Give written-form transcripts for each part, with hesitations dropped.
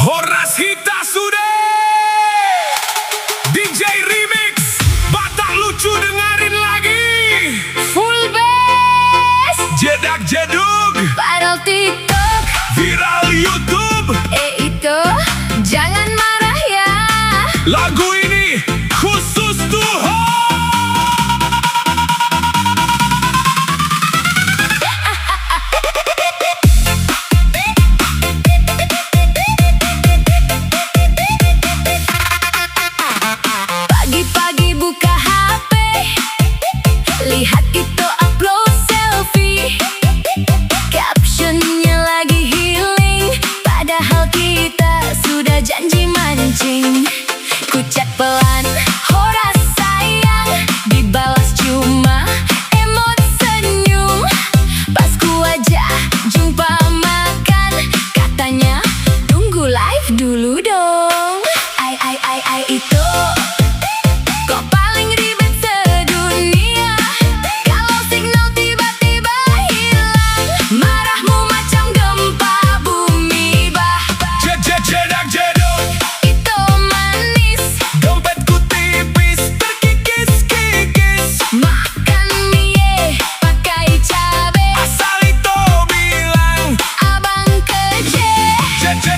Horas Hita Sude DJ Remix Batak lucu dengerin lagi. Full bass Jedak jedug viral TikTok, viral YouTube. itu jangan marah ya. Lagu ini khusus tuh. Pagi-pagi buka HP, lihat itu upload selfie, captionnya lagi healing, padahal kita sudah janji mancing. Ku chat pelan, horas sayang, dibalas cuma emot senyum. Pas ku ajak jumpa makan, katanya tunggu live dulu dong. Ai itu kok paling ribet sedunia. Kalau signal tiba-tiba hilang, marahmu macam gempa bumi. Jedak jedug Itu manis, dompetku tipis terkikis-kikis. makan mie pakai cabe, Asal itu bilang abang keje.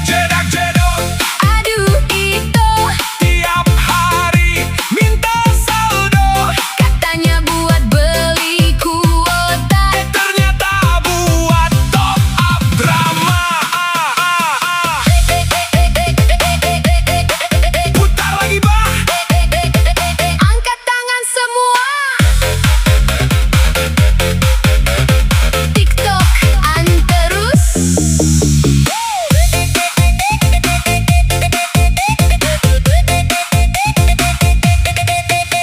jedak jedug Aduh itu tiap hari minta saldo. katanya buat beli kuota. Ternyata buat top up drama. Putar lagi bah. Angkat tangan semua. TikTok an terus.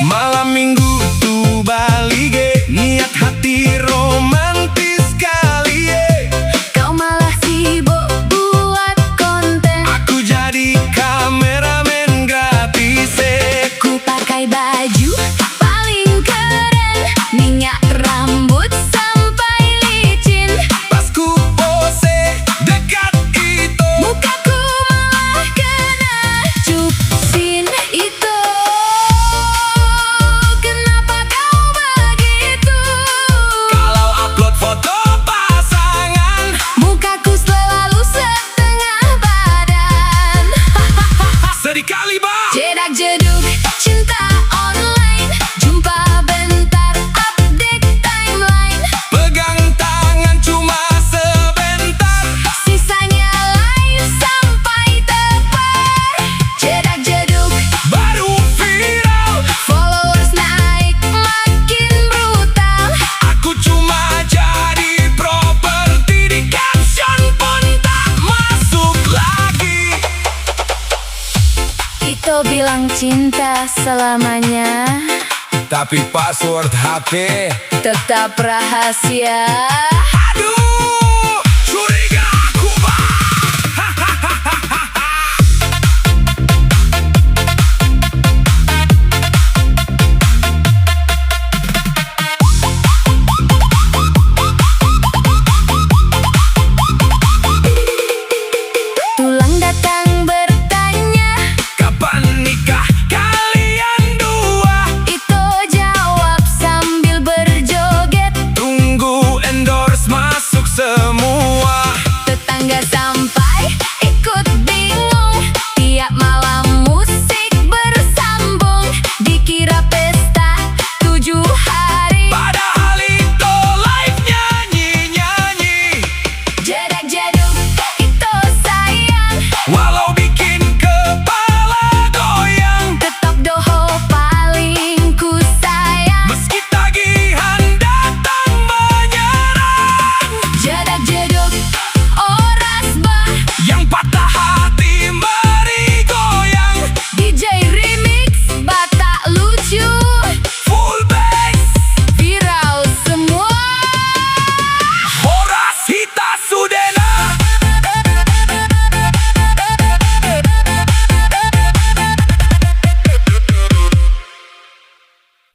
Malam minggu tuh balige, niat hati romantis kali ye. Kau malah sibuk buat konten. Aku jadi kameramen gratis. Ku pakai baju paling keren, minyak rambut sampai licin. Pas ku pose dekat itu, Mukaku malah kena cupsin. Itu kenapa kau begitu? kalau upload foto pasangan, Mukaku selalu setengah badan. sedih kali bah. Jedak jedug cinta online, jumpa bentar update timeline. Pegang tangan cuma sebentar. Sisanya live sampai tepar. Jedak jedug Baru viral, followers naik makin brutal. aku cuma jadi properti. Di caption pun tak masuk lagi. Itu bilang cinta selamanya, Tapi password HP tetap rahasia.